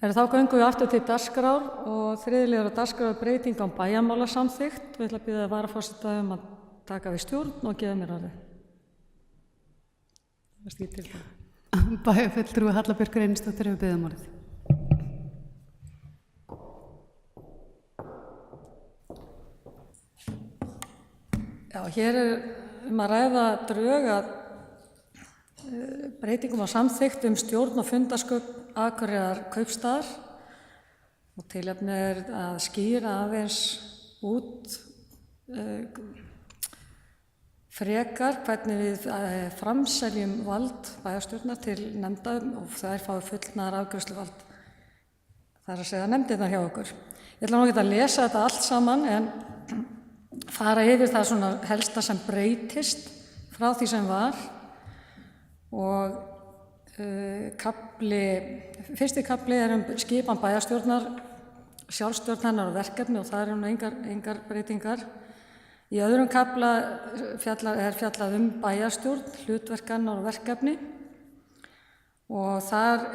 Þá göngum við aftur til dagskrár og þriðjulegur á dagskrár breyting á bæjarmálasamþykkt. Við ætla að biðja varaforseta að taka við stjórn og gefa mér orðið. Það stýr til það. Bæjarfulltrúi Halla Björk Reynisdóttir hefur beðið orðið. Já, hér að ræða drög að breytingum á samþykkt stjórn og fundasköp Akureyrar kaupstaðar og tilefni að skýra aðeins út frekar hvernig við framseljum vald bæjarstjórnar til nefnda og þær fái fullnaðar afgreiðsluvald. Það að segja nefndirnar hjá okkur. Ég ætla nú ekki að lesa þetta allt saman en fara yfir það svona helsta sem breytist frá því sem var og fyrsti kafli skipan bæjarstjórnar, sjálfstjórn hennar og verkefni og það engar breytingar. Í öðrum kafla fjallað bæjarstjórn, hlutverk hennar og verkefni og þar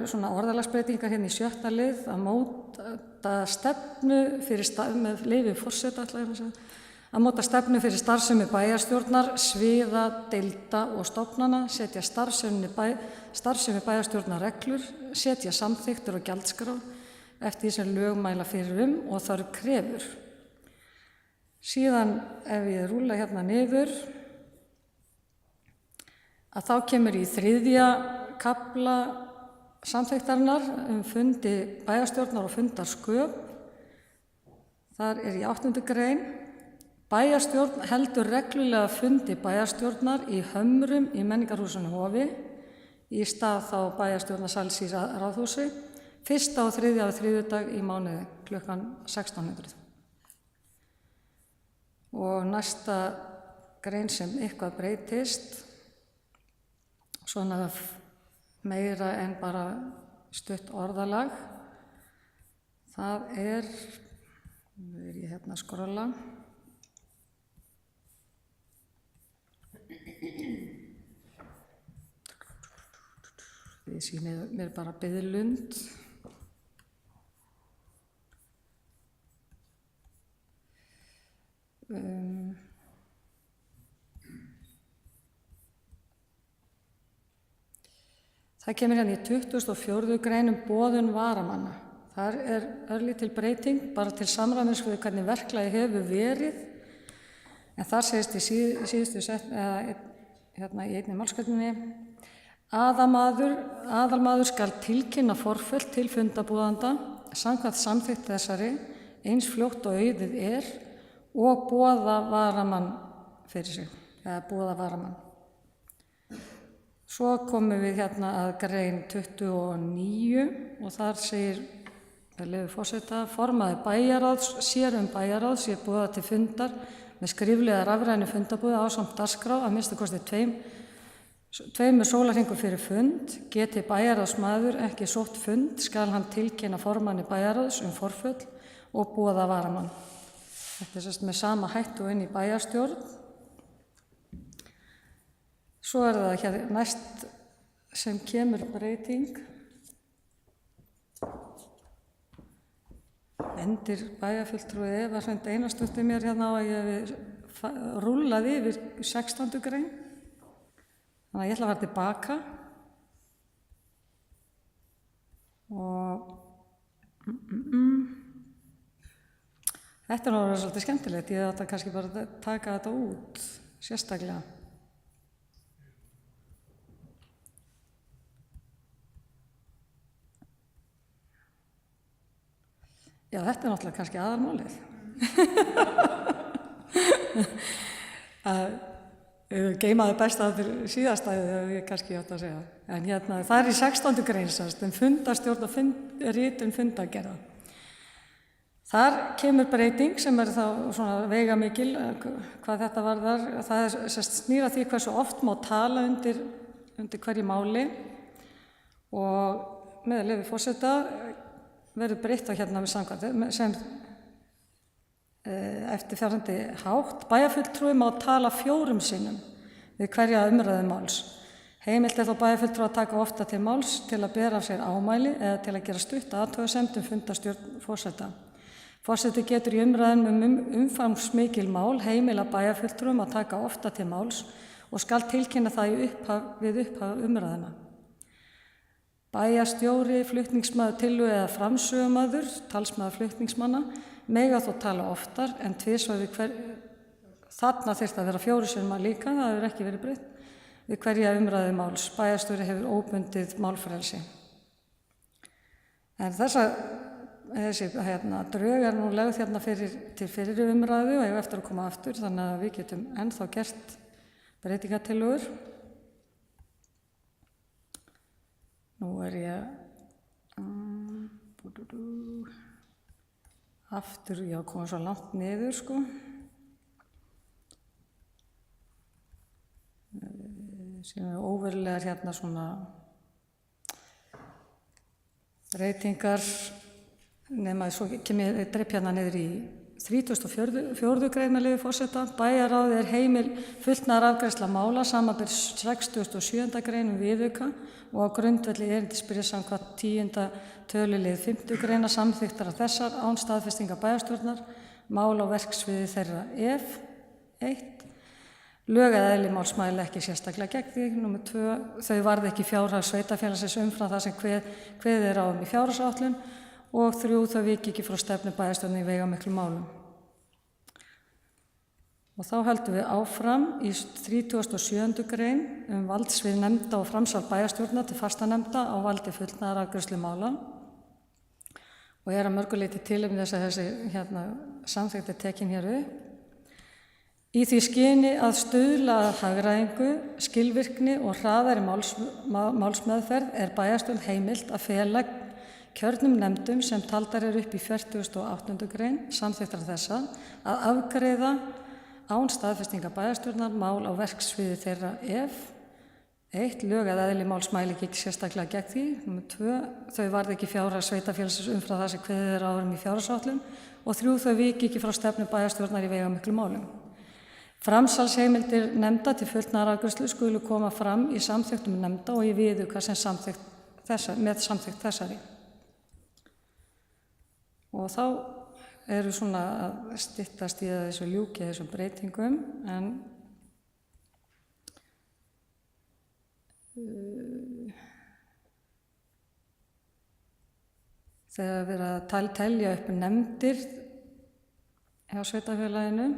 svona orðalagsbreytingar hérna í 7. lið að móta stefnu með leyfi forseta að móta stefnu fyrir starfsemi bæjarstjórnar, sviða, deilda og stofnana, setja starfsemi bæjarstjórnar reglur, setja samþykktir og gjaldskrá eftir því sem lög mæla fyrir og þarf krefur. Síðan ef ég rúlla hérna niður, að þá kemur í 3. kafla samþykktarinnar fundi bæjarstjórnar og fundarsköp. Þar í 8. grein. Bæjarstjórn heldur reglulega fundi bæjarstjórnar í Hömrum í Menningarhúsinu Hofi í stað þá bæjarstjórnarsals í Ráðhúsi, 1. og 3. á þriðjudag í mánuði klukkan 1600. Og næsta grein sem eitthvað breytist, svona meira en bara stutt orðalag, það ég hérna að skrolla. Þið sýnið mér bara biðlund. Það kemur hérna í 24. grein boðun varamanna. Þar örlítil breyting bara til samræmis við hvernig verklagi hefur verið. En þar segist í síðustu hérna í einni málsgreininni aðalmaður skal tilkynna forföll til fundabúðanda samkvæmt samþykkt þessari eins fljótt og auðið og boða varamann fyrir sig, eða boða varamann. Svo komum við hérna að grein 29 og þar segir með leyfi forseta formaður bæjarráðs sér bæjarráð sé boða til fundar með skriflega rafrænu fundabúði ásamt dagskrá að minnsta kosti tveimur sólarhringum fyrir fund. Geti bæjarráðsmaður ekki sótt fund skal hann tilkynna formanni bæjarráðs forföll og boða varamann. Þetta sérst með sama hættu inn í bæjarstjórn. Svo það hér næst sem kemur breyting. Endir bæjarfulltrúi Eva Hrund Einarsdóttir mér hérna á að ég rúllaði yfir 16. grein. Þannig að ég ætla að fara tilbaka. Og þetta náttúrulega svolítið skemmtilegt. Ég ætla kannski bara að taka þetta út sérstaklega. Já, þetta náttúrulega kannski aðalmálið. Geymaði besta til síðastæði þegar ég kannski átt að segja. En hérna, það í 16. grein fundarstjórn og ritun fundargerða. Þar kemur breyting sem þá svona veigamikil hvað þetta varðar. Það snýr að því hversu oft má tala undir hverju máli og með leyfi forseta verður breytt á hérna með samkvæmt sem eftirfarandi hátt. Bæjarfulltrúi má tala 4 sinnum við hverja umræðu máls. Heimilt þó bæjarfulltrúa að taka ofta til máls til að bera af sér ámæli eða til að gera stutta athugasemd fundarstjórn forseta. Forseti getur í umræðum umfangsmikil mál heimila bæjarfulltrúum að taka ofta til máls og skal tilkynna það við upphaf umræðina. Bæjarstjóri, flutningsmaður tillögu eða framsögumaður, talsmaður flutningsmanna, mega þó tala oftar en tvisvar þarna þyrfti að vera 4 sinnum líka, það hefur ekki verið breytt. Við hverja umræðu máls. Bæjarstjóri hefur óbundið málfrelsi. En þessi drög nú lögð til fyrir umræðu og eftir að koma aftur, þannig að við getum ennþá gert breytingatillögur. Nú ég aftur, ég kom svo langt niður sko. Sem óverulegar svona breytingar nema svo kem ég dreip niður í 34. grein með leyfi forseta. Bæjarráði heimil fullnaðarafgreiðsla mála samanber 67. grein viðauka og á grundvelli erindisbréfs samkvæmt 10. tölulið 5. greina samþykktar þessar án staðfestingar bæjarstjórnar mál á verksviði þeirra ef 1. Lög eða eðli máls mæla ekki sérstaklega gegn því. Númer 2. Þau varði ekki fjárhag sveitarfélagsins umfram það sem kveðið á í fjárhagsáætlun og 3. Þau viki ekki frá stefnu bæjarstjórnar í veigamiklu málum. Og þá höldum við áfram í 37. grein valdsvið nefnda og framsal bæjarstjórnar til fastanefnda á valdi fullnaðarafgreiðslu mála og að mörgu leyti tilefni þess að þessi samþykkt tekin hér upp. Í því skyni að stuðla að hagræðingu, skilvirkni og hraðari málsmeðferð bæjarstjórn heimilt að fela kjörnum nefndum sem taldar upp í 48. grein samþykktar þessa að afgreiða án staðfestingar bæjarstjórnar mál á verksviði þeirra ef 1. Lög eða eðli máls mæli ekki sérstaklega gegn því. Númer 2. Þau varði ekki fjárhag sveitarfélagsins umfram það sem kveðið á í fjárhagsáætlun og 3. Þau viki ekki frá stefnu bæjarstjórnar í veigamiklu málum. Framsalsheimildir nefnda til fullnaðarafgreiðslu skulu koma fram í samþykktum nefnda og í viðauka sem með samþykkt þessari. Og þá svona að styttast í þessu ljúki þessum breytingum en þegar verið að telja upp nefndir hjá sveitarfélaginu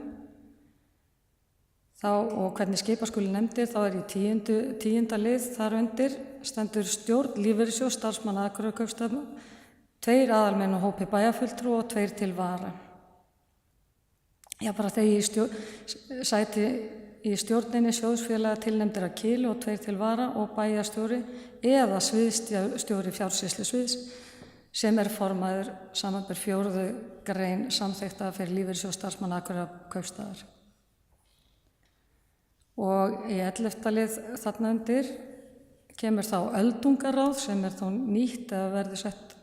og hvernig skipa skuli nefndir, þá í 10. lið þar undir stendur stjórn lífeyrissjóðs starfsmanna Akureyrarkaupstaðar, 2 aðalmenn og hópi bæjarfulltrúa og 2 til vara. Bara þegar sæti í stjórninni sjóðsfélaga tilnefndir af Kilu og 2 til vara og bæjarstjóri eða sviðsstjóri fjársýslusviðs sem formaður samanber 4. grein samþykkta fyrir lífeyrissjóðs starfsmanna Akureyrarkaupstaðar. Og í 11. lið þarna undir kemur þá öldungaráð sem þó nýtt eða verður sett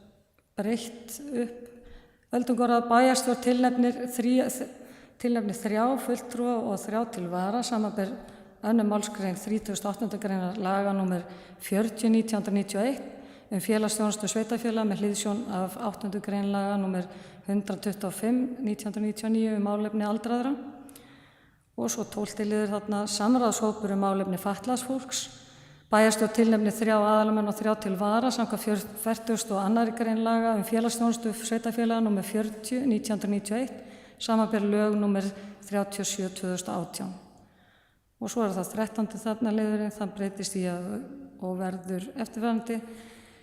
breytt upp. Öldungaráð bæjarstjórn tilnefnir 3 fulltrúa og 3 til vara samanber 2. málsgrein 38. greinar laga númer 40/1991 félagsþjónustu sveitarfélaga með hliðsjón af 8. grein laga númer 125/1999 málefni aldraðra. Og svo 12. liður þarna samráðshópur málefni fatlaðs fólks. Bæjarstjórn tilnefnir 3 aðalmenn og 3 til vara samkvæmt 42. grein laga félagsþjónustu sveitarfélaga númer 40/1991 samanber lög númer 37/2018. Og svo það 13. þarna liðurinn, það breytist í og verður eftirfarandi.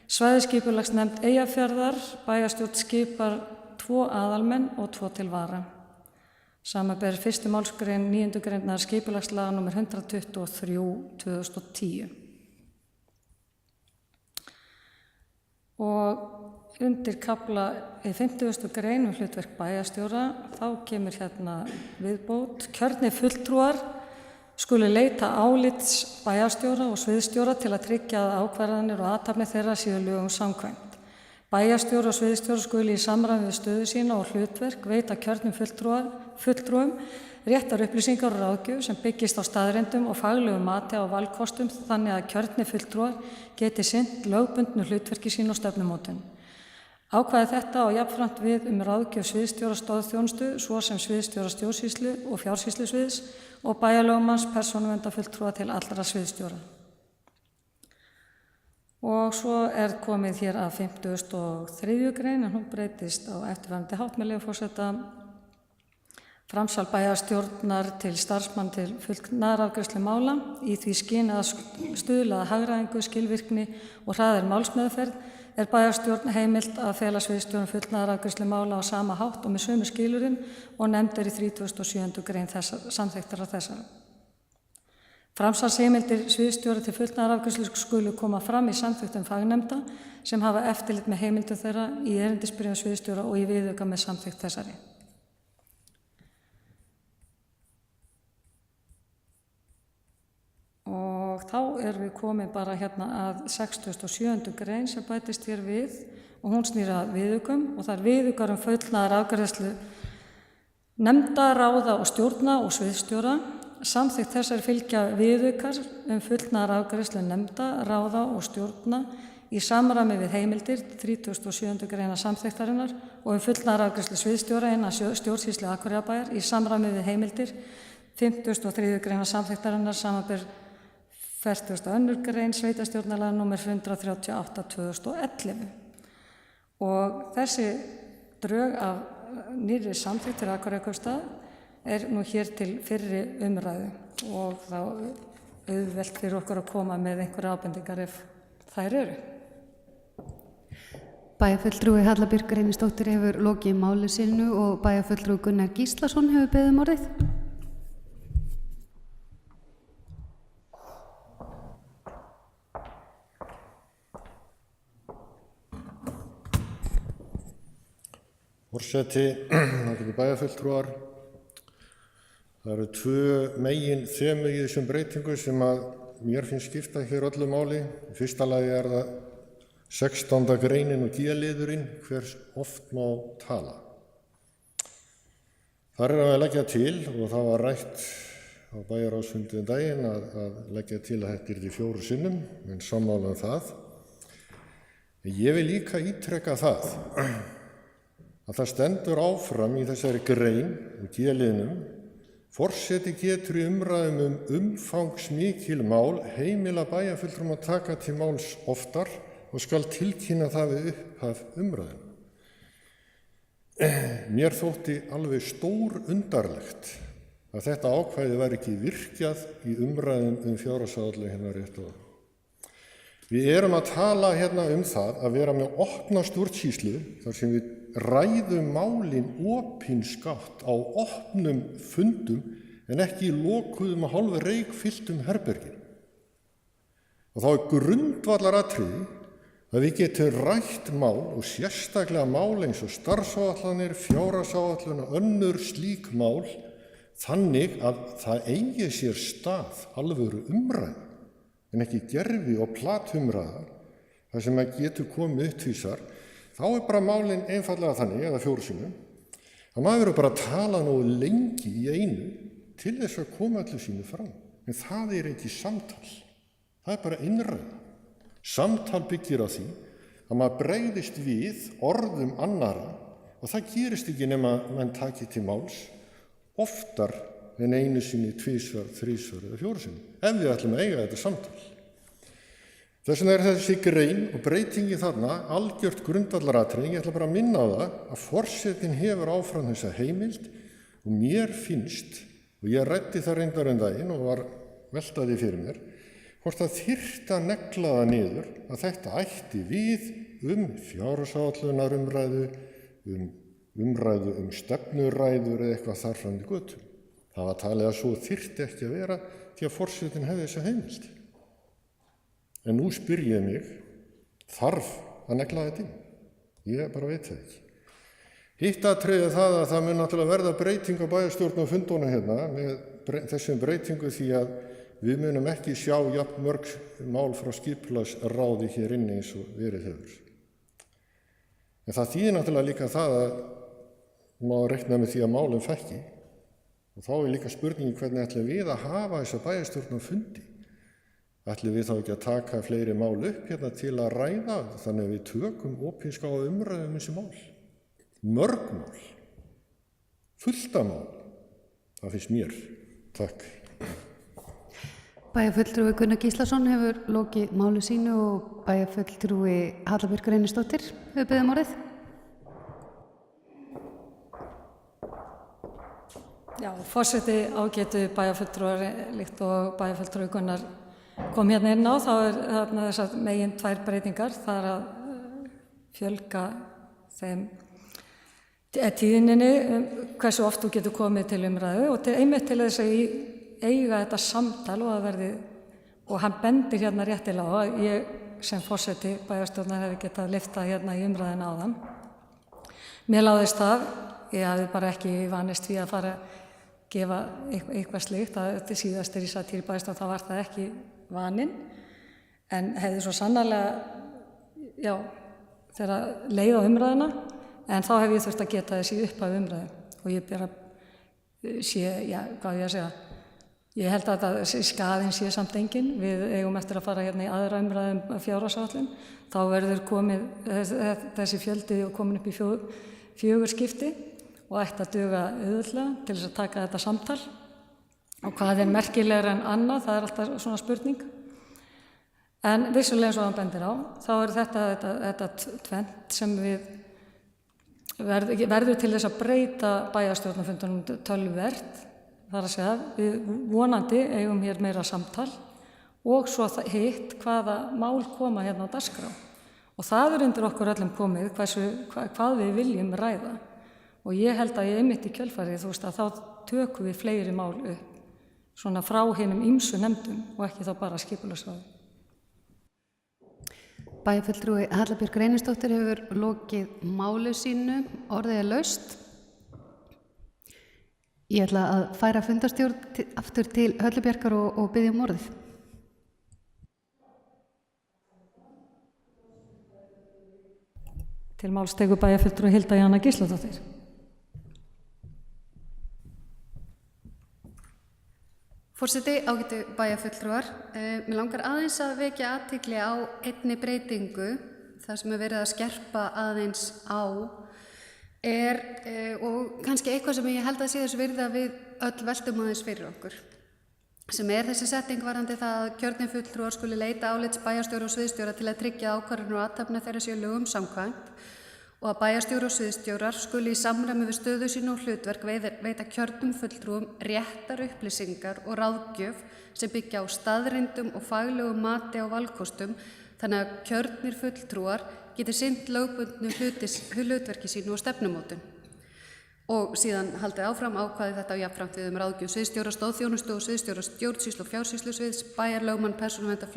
Svæðisskipulagsnefnd Eyjafjarðar, bæjarstjórn skipar 2 aðalmenn og 2 til vara. Samanber 1. málsgrein 9. greinar skipulagslaga númer 123/2010. Og undir kafla 50. grein hlutverk bæjarstjóra, þá kemur viðbót. Kjörnir fulltrúar skuli leita álits bæjarstjóra og sviðsstjóra til að tryggja að ákvarðanir og athafnir þeirra séu lögum samkvæmt. Bæjarstjóri og sviðsstjóri skuli í samræmi við stöðu sína og hlutverk veita kjörnum fulltrúum réttar upplýsingar og ráðgjöf sem byggist á staðreyndum og faglegu mati á valkostum þannig að kjörnir fulltrúar geti sinnt lögbundnu hlutverki sín og stefnumótun. Ákvæði þetta á jafnframt við ráðgjöf sviðsstjóra stoðþjónustu, svo sem sviðsstjóra stjórnsýslu og fjársýslusviðs og bæjarlögmanns persónuverndarfulltrúa til allra sviðsstjóra. Og svo komið hér að 53. grein, en hún breytist á eftirfarandi hátt með leyfi forseta. Framsal bæjarstjórnar til starfsmann til fullnaðarafgreiðslu mála í því skyni að stuðla að hagræðingu, skilvirkni og hraðari málsmeðferð bæjarstjórn heimilt að fela sviðsstjórum fullnaðarafgreiðslu mála á sama hátt og með sömu skilyrðum og nefnd í 37. grein samþykktar af þessara. Framsalsheimildir sviðsstjóra til fullnaðarafgreiðslu skulu koma fram í samþykktum fagnefnda sem hafa eftirlit með heimildum þeirra í erindisbréfum sviðsstjóra og í viðauka með samþykkt þessari. Og þá við komin bara hérna að 67. grein sem bætist hér við og hún snýr að viðaukum og það viðaukar fullnaðarafgreiðslu nefnda, ráða og stjórna og sviðsstjóra. Samþykkt þessari fylgja viðaukar fullnaðarafgreiðslu nefnda, ráða og stjórna í samræmi við heimildir 37. greina samþykktarinnar og fullnaðarafgreiðslu sviðsstjóra innan stjórnsýslu Akureyrarbæjar í samræmi við heimildir 53. greina samþykktarinnar samanber 42. grein sveitarstjórnarlaga númer 138/2011. Og þessi drög af nýrri samþykkt til Akureyrarkaupstað nú hér til fyrri umræðu og þá auðvelt fyrir okkur að koma með einhverja ábendingar ef þær eru. Bæjarfulltrúi Halla Björk Reynisdóttir hefur lokið máli sínu og bæjarfulltrúi Gunnar Gíslason hefur beðið orðið. Forseti, ágætu bæjarfulltrúar, það eru tvö megin þemu í þessum breytingu sem að mér finnst skipta hér öllu máli. Í fyrsta lagi það 16. greinin og G-liðurinn, hvers oft má tala. Þar að leggja til, og það var rætt á bæjarráðsfundi daginn að leggja til að þetta yrði 4 sinnum, en sammála það. Ég vil líka ítrekka það að það stendur áfram í þessari grein og G-liðnum: forseti getur í umræðum umfangsmikil mál heimila bæjarfulltrúum að taka til máls oftar og skal tilkynna það við upphaf umræðum. Mér þótti alveg stór undarlegt að þetta ákvæði væri ekki virkjað í umræðum fjárhagsáætlun hérna rétt á. Við erum að tala hérna það að vera með opna stjórnsýslu þar sem við ræðum málin opinskátt á opnum fundum en ekki lokuðum að hálfu reykfylltum herbergin. Og þá grundvallaratriði að við getum rætt mál og sérstaklega mál eins og starfsáætlanir, fjárhagsáætlun og önnur slík mál þannig að það eigi sér stað alvöru umræðu en ekki gervi og platumræða þar sem að getur komið upptvísar. Þá bara málin einfallega þannig, eða 4 sinnum, að maður verður bara að tala nógu lengi í einu til þess að koma öllu sínu fram. En það ekki samtal, það bara innræða. Samtal byggir á því að maður bregðist við orðum annarra og það gerist ekki nema að menn taki til máls oftar en 1 sinni, 2, 3 eða 4 sinnum, ef við ætlum að eiga þetta samtal. Þess vegna þessi grein og breytingi þarna algjört grundvallaratriði. Ég ætla bara að minna á það að forsetinn hefur áfram þessa heimild og mér finnst, og ég ræddi það reyndar daginn og var veltaði fyrir mér, hvort það þyrfti að negla það niður að þetta ætti við fjárhagsáætlunarumræðu, umræðu stefnuræður eða eitthvað þar fram í götum. Það var talið að svo þyrfti ekki að vera því að forsetinn hefði þessa heimild. En nú spyr ég mig, þarf að negla þetta inn? Ég bara veit það ekki. Hitt atriði það að það mun náttúrulega verða breyting á bæjarstjórn og fundunum hérna með þessum breytingu því að við munum ekki sjá jafn mörg mál frá skipulagsráði hér inni eins og verið hefur. En það þýðir náttúrulega líka það að má reikna með því að málum fækki Og þá líka spurningin hvernig ætlum við að hafa þessa bæjarstjórn á fundi. Ætlum við þá ekki að taka fleiri mál upp hérna til að ræða þannig að við tökum opinskáa umræðu þessi mál. Mörg mál. Fullta mál. Það finnst mér. Takk. Bæjarfulltrúi Gunnar Gíslason hefur lokið máli sínu og bæjarfulltrúi Halla Björk Reynisdóttir hefur beðið orðið. Já, forseti ágætu bæjarfulltrúar líkt og bæjarfulltrúi Gunnar kom hérna inn á, þá þarna þessar megin 2 breytingar. Það að fjölga þeim tíðninni, hversu oft þú getur komið til umræðu og einmitt til þess að eiga þetta samtal og að verði, og hann bendir hérna réttilega á að ég sem forseti bæjarstjórnar hefði getað lyftað hérna í umræðina áðan. Mér láðist það, ég hafði bara ekki vanist því að fara að gefa eitthvað slíkt, að þetta síðast ég satt hér í bæjarstjórn, þá var það ekki vaninn, en hefði svo sannarlega, já, þegar leið á umræðina, en þá hef ég þurft að geta þessi upp af umræðu og ég bara sé, já, hvað ég að segja, ég held að þetta skaðinn sé samt engin, við eigum eftir að fara hérna í aðra umræðum fjárhagsáætlun, þá verður komið þessi fjöldi og komin upp í 4 skipti og ætti að duga auðvitað til þess að taka þetta samtal. Og hvað merkilegra en annað, það alltaf svona spurning. En vissulega eins og hann bendir á, þá þetta tvennt sem við verður til þess að breyta bæjarstjórnarfundunum töluvert. Það að segja, við vonandi eigum hér meira samtal og svo hitt hvaða mál koma hérna á dagskrá. Og það undir okkur öllum komið hvað við viljum ræða. Og ég held að ég einmitt í kjölfarið, þú veist, að þá tökum við fleiri mál upp. Svona frá hinum ýmsu nefndum og ekki þá bara skipulagsráði. Bæjarfulltrúi Halla Björk Reynisdóttir hefur lokið máli sínu, orðið laust. Ég ætla að færa fundarstjórn aftur til Höllu Bjarkar og biðja orðið. Til máls tekur bæjarfulltrúi Hilda Jana Gísladóttir. Forseti, ágætu bæjarfulltrúar, mér langar aðeins að vekja athygli á einni breytingu, það sem verið að skerpa aðeins á, og kannski eitthvað sem ég held að sé þess virði að við öll veltum aðeins fyrir okkur, sem þessi setting varðandi það að kjörnir fulltrúar skuli leita álits bæjarstjóra og sviðstjóra til að tryggja ákvarðanir og athafna þeirra séu lögum samkvæmt og að bæjarstjóra og sviðstjórar skuli í samræmi við stöðu sínu og hlutverk veita kjörnum fulltrúum réttar upplýsingar og ráðgjöf sem byggja á staðreyndum og faglegum mati á valkostum þannig að kjörnir fulltrúar geti sinnt lögbundnu hlutverki sínu og stefnumótun. Og síðan haldið áfram ákvæði þetta á jafnframt við ráðgjöf sviðstjóra stóðþjónustu og sviðstjóra stjórnsýslu og fjársýslusviðs, bæjarlögmann, persónuverndar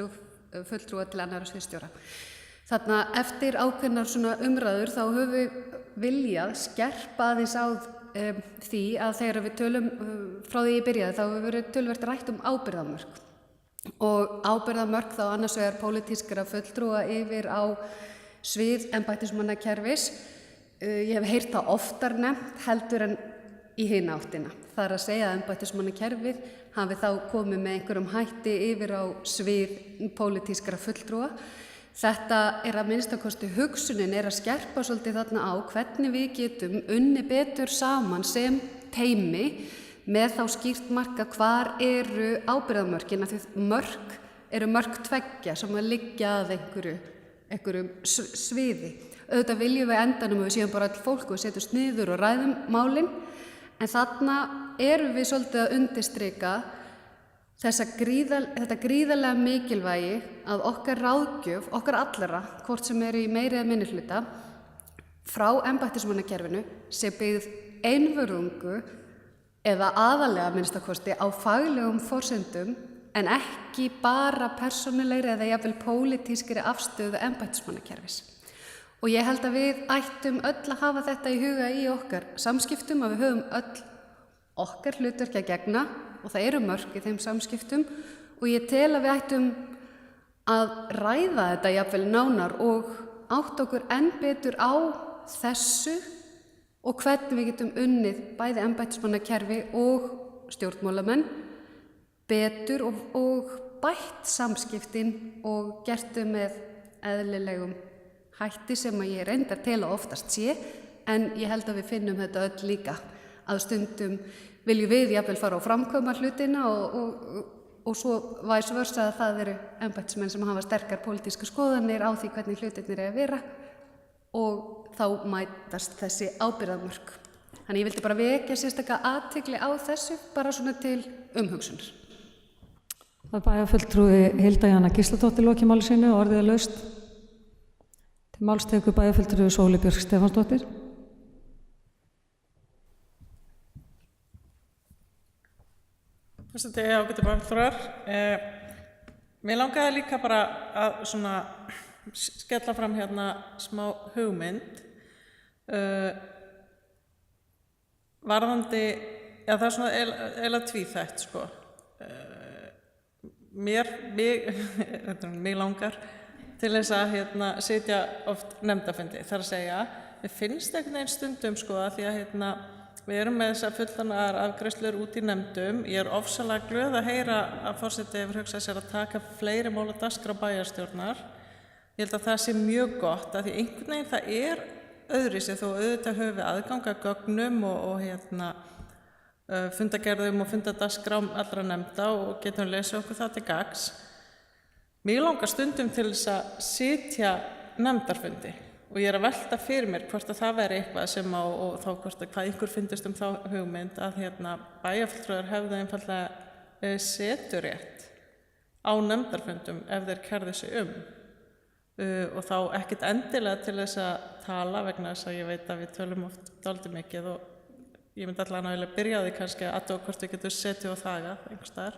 fulltrúa til annarra sviðstjóra. Þarna eftir ákveðnar svona umræður þá höfum við viljað skerpa aðeins á því að þegar við tölum frá því ég byrjaði þá hefur verið töluvert rætt ábyrgðarmörk. Og ábyrgðarmörk þá annars vegar pólitískra fulltrúa yfir á svið embættismannakerfis. Ég hef heyrt það oftar nefnt heldur en í hina áttina. Það að segja að embættismannakerfið hafi þá komið með einhverjum hætti yfir á svið pólitískra fulltrúa. Þetta að minnstakosti hugsunin að skerpa svolítið þarna á hvernig við getum unni betur saman sem teymi með þá skýrt marka hvar eru ábyrgðarmörkin, af því mörk eru mörk tveggja sem að liggja að einhverju sviði. Auðvitað viljum við endanum og við séum bara all fólk og við setjumst niður og ræðum málin, en þarna erum við svolítið að undirstrika þetta gríðarlega mikilvægi að okkar ráðgjöf, okkar allra, hvort sem í meiri eða minni hluta, frá embættismannakerfinu sé byggð einvörðungu eða aðalega minnstakosti á faglegum forsendum en ekki bara persónulegri eða jafnvel pólitískri afstöðu embættismannakerfis. Og ég held að við ættum öll að hafa þetta í huga í okkar samskiptum, að við höfum öll okkar hlutverk að gegna og það eru mörk í þeim samskiptum og ég tel að við ættum að ræða þetta jafnvel nánar og átt okkur enn betur á þessu og hvernig við getum unnið bæði embættismannakerfi og stjórnmálamenn betur og bætt samskiptin og gertu með eðlilegum hætti sem að ég reyndar til að oftast sé, en ég held að við finnum þetta öll líka, að stundum viljum við jafnvel fara á framkvæma hlutina og svo vice versa að það eru embættismenn sem hafa sterkar pólitískar skoðanir á því hvernig hlutirnir að vera og þá mætast þessi ábyrgðarmörk. Þannig ég vildi bara vekja sérstaka athygli á þessu, bara svona til umhugsunar. Það bæjarfulltrúi Hilda Jana Gísladóttir loki máli sínu og orðið er laust. Til máls tekur bæjarfulltrúi Sóli Björk Stefánsdóttir. Forseti, ágætu bæjarfulltrúar. Mér langaði líka bara að svona skella fram hérna smá hugmynd varðandi, já það er svona eiginlega tvíþætt sko. Mig langar til þess að sitja oft nefndafundi, þar að segja, mér finnst einhvern veginn stundum sko að því að við erum með þessar fullorðnar afgreiðslur út í nefndum. Ég er ofsalega glöð að heyra að forseti hefur hugsað sér að taka fleiri mál á dagskrá bæjarstjórnar. Ég held að það sé mjög gott að því einhvern veginn það er öðruvísi þó auðvitað höfum við aðgang að gögnum og fundagerðum og fundadaskrám allra nefnda og getum lesið okkur það til gagns. Mér langar stundum til þess að sitja nefndarfundi og ég er að velta fyrir mér hvort að það væri eitthvað sem og þá hvort að hvað ykkur finnst þá hugmynd að bæjarfulltrúar hefðu einfaldlega seturétt á nefndarfundum ef þeir kærðu sig og þá ekkert endilega til þess að tala vegna þess að ég veit að við tölum oft dálítið mikið og ég myndi allavega að byrja á því kannski að athuga hvort við getum setið og þagað einhvers staðar.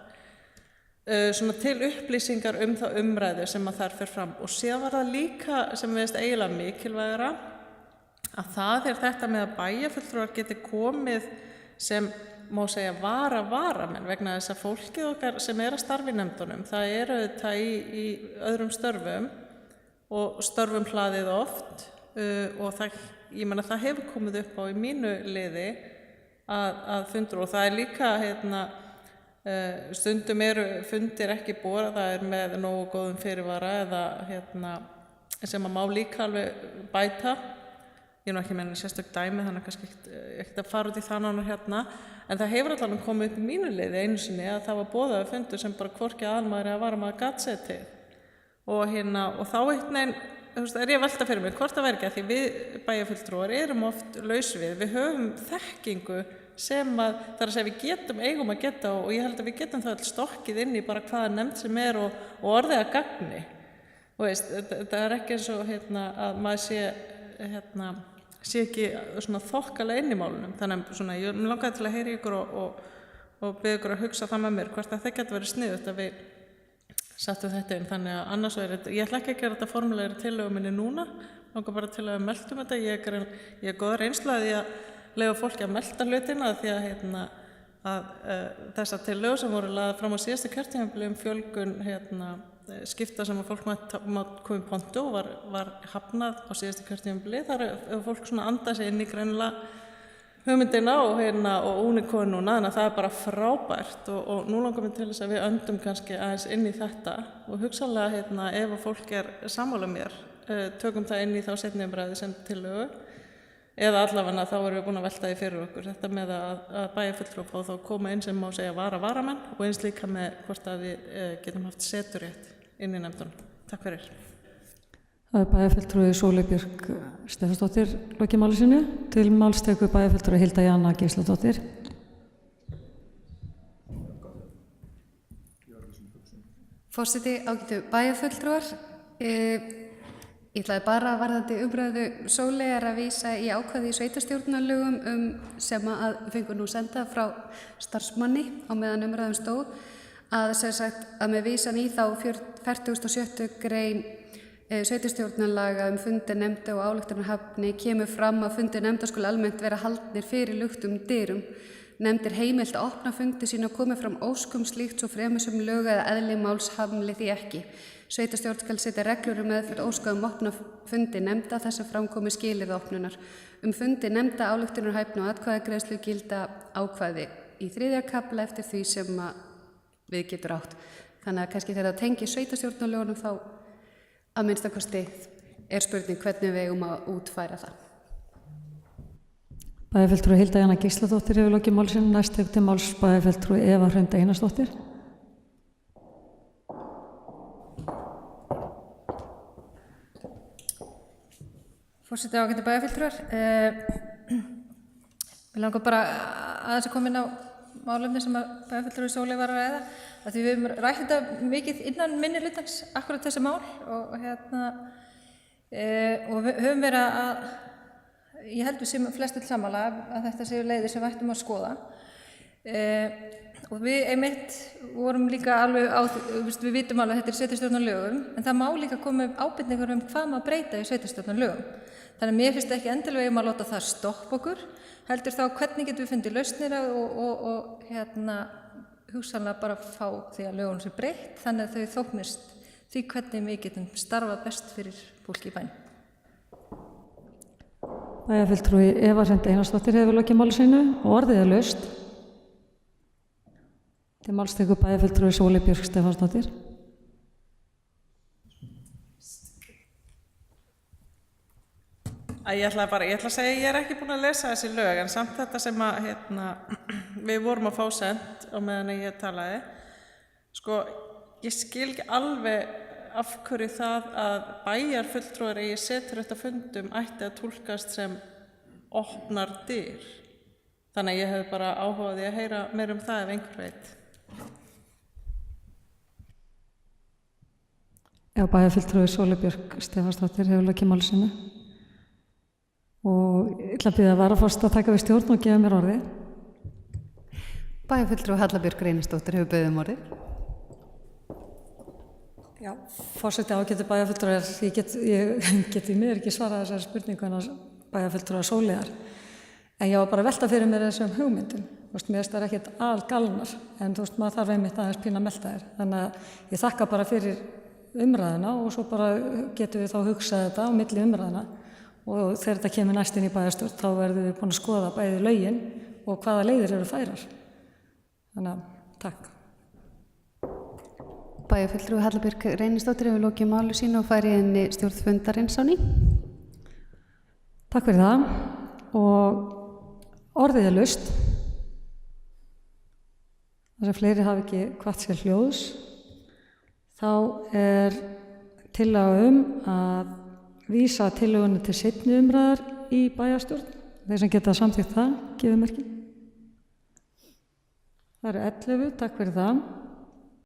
Svona til upplýsingar þá umræðu sem að þar fer fram og síðan var það líka sem við veist eiginlega mikilvægara að það er þetta með að bæjarfulltrúar geti komið sem má segja varamenn vegna þess að fólkið okkar sem er að starfa í nefndunum það er auðvitað í öðrum störfum og störfum hlaðið oft og ég meina það hefur komið upp á í mínu liði að fundur og það er líka stundum eru fundir ekki búið, það með nógu góðum fyrirvara eða sem að má líka alveg bæta. Ég er nú ekki meina sérstök dæmi, þannig kannski ekkert að fara út í það nánar en það hefur allavega komið upp í mínu liði einu sinni að það var boðaður fundur sem bara hvorki aðalmaður eða varamaður gat sér til. Og þá er ég að velta fyrir mig hvort það væri ekki að því við bæjarfulltrúar erum oft laus við höfum þekkingu sem að það er að segja við eigum að geta og ég held að við getum það stokkið inn í bara hvaða nefnd sem er og orðið að gagni. Og það er ekki eins og að maður sé ekki svona þokkalega inn í málunum. Þannig að ég langaði til að heyra ykkur og biðja ykkur að hugsa það með mér hvort að það geti verið sniðugt að við settum þetta inn. Þannig að annars ég ætla ekki að gera þetta formulegri tillögu minni núna, langar bara til að við meldum þetta. Ég er góð reynsla að ég leyfa fólki að melda hlutina því að þessar tillögur sem voru lagðar fram á síðasta kjörtímabili fjölgun skipta sem að fólk mátt koma í pontu og var hafnað á síðasta kjörtímabili. Þar er fólk svona andað sig inn í greinilega hugmyndina og únikonu núna, þannig að það er bara frábært og nú langar við til þess að við öndum kannski aðeins inn í þetta og hugsanlega ef að fólk er sammála mér, tökum það inn í þá seinni umræðu sem tillögu eða allavega þá erum við búin að velta því fyrir okkur þetta með að bæjarfulltrúar fá þá koma inn sem má segja varamenn og eins líka með hvort að við getum haft seturétt inn í nefndunum. Takk fyrir. Það er bæjarfulltrúi Sóli Björk Stefánsdóttir lokið máli sínu. Til máls tekur bæjarfulltrúi Hilda Jana Gísladóttir. Forseti, ágætu bæjarfulltrúar. Ég ætlaði bara varðandi umræðu Sóli að vísa í ákvæði í sveitarstjórnarlögum sem að fengur nú senda frá starfsmanni á meðan umræðum stóð að sem sagt að með vísan í þá 47. grein sveitarstjórnarlaga fundi nefnda og ályktunarhafni kemur fram að fundi nefnda skuli almennt vera haldnir fyrir luktum dyrum. Nefndir heimilt að opna fundi sína og komi fram óskum slíkt svo fremur sem lög eða eðli máls hamli því ekki. Sveitarstjórn skal setja reglur meðferð óska opna fundi nefnda þess að framkomi skilyrði opnunar. Fundi nefnda ályktunarhæfni og atkvæðagreiðslu gilda ákvæði í 3. kafla eftir því sem við getur átt. Þannig að kannski þegar það tengir sveitarstjórnarlögunum þá að minnstakosti spurning hvernig við eigum að útfæra það. Bæjarfulltrúi Hilda Jana Gísladóttir hefur lokið máli sínu. Næst tekur til máls bæjarfulltrúi Eva Hrund Einarsdóttir. Forseti, ágætu bæjarfulltrúar. Við langar bara aðeins að koma inn á málefni sem að bæjarfulltrúi Sóley var að ræða. Að því við höfum rætt þetta mikið innan minnihlutans akkurat þessi mál og við höfum verið að, ég held við sem flestir sammála að þetta séu leiðir sem við ættum að skoða. Og við einmitt vorum líka alveg á, við vitum alveg að þetta er sveitarstjórnarlögum, en það má líka koma upp ábendingar hvað má breyta í sveitarstjórnarlögum. Þannig að mér finnst ekki endilega að láta það stoppa okkur, heldur þá hvernig getum við fundið lausnir og hugsanlega bara fá því að lögum sé breytt, þannig að þau þóknist því hvernig við getum starfað best fyrir fólki í bænum. Bæjarfulltrúi Eva Hrund Einarsdóttir hefur lokið máli sínu og orðið er laust. Til máls tekur bæjarfulltrúi Sóley Björk Stefánsdóttir. Ég ætla að segja að ég er ekki búin að lesa þessi lög, en samt þetta sem að við vorum að fá sent á meðan ég talaði. Sko, ég skil ekki alveg af hverju það að bæjarfulltrúar eigi seturéttafundum ætti að túlkast sem opnar dyr. Þannig að ég hef bara áhugaði að heyra meira það ef einhver veit. Já, bæjarfulltrúi Sóley Björk Stefánsdóttir hefur lokið máli sínu. Og ég ætla að biðja varaforsta að taka við stjórn og gefa mér orðið. Bæjarfulltrúi Halla Björk Reynisdóttir hefur beðið orðið. Já, forseti ágætu bæjarfulltrúar, ég get í miður ekki svarað þessari spurningu en að bæjarfulltrúar Sóleyjar. En ég var bara að velta fyrir mér þessum hugmyndum. Mér finnst það ekkert algalnar, en maður þarf einmitt aðeins pína að melta þér. Þannig að ég þakka bara fyrir umræðuna og svo bara getum við þá hugsað þetta á milli umræðuna. Og þegar þetta kemur næst inn í bæjarstjórn þá verðum við búin að skoða bæði lögin og hvaða leiðir eru færar. Þannig að takk. Bæjarfulltrúi Halla Björk Reynisdóttir hefur lokið máli sínu og færi inn í stjórn fundarins á ný. Takk fyrir það og orðið er laust. Þar sem fleiri hafi ekki hvatt sér hljóðs. Þá er tillaga að vísa tillögunni til seinni umræðar í bæjarstjórn. Þeir sem geta samþykkt það, gefið merki. Það eru 11, takk fyrir það.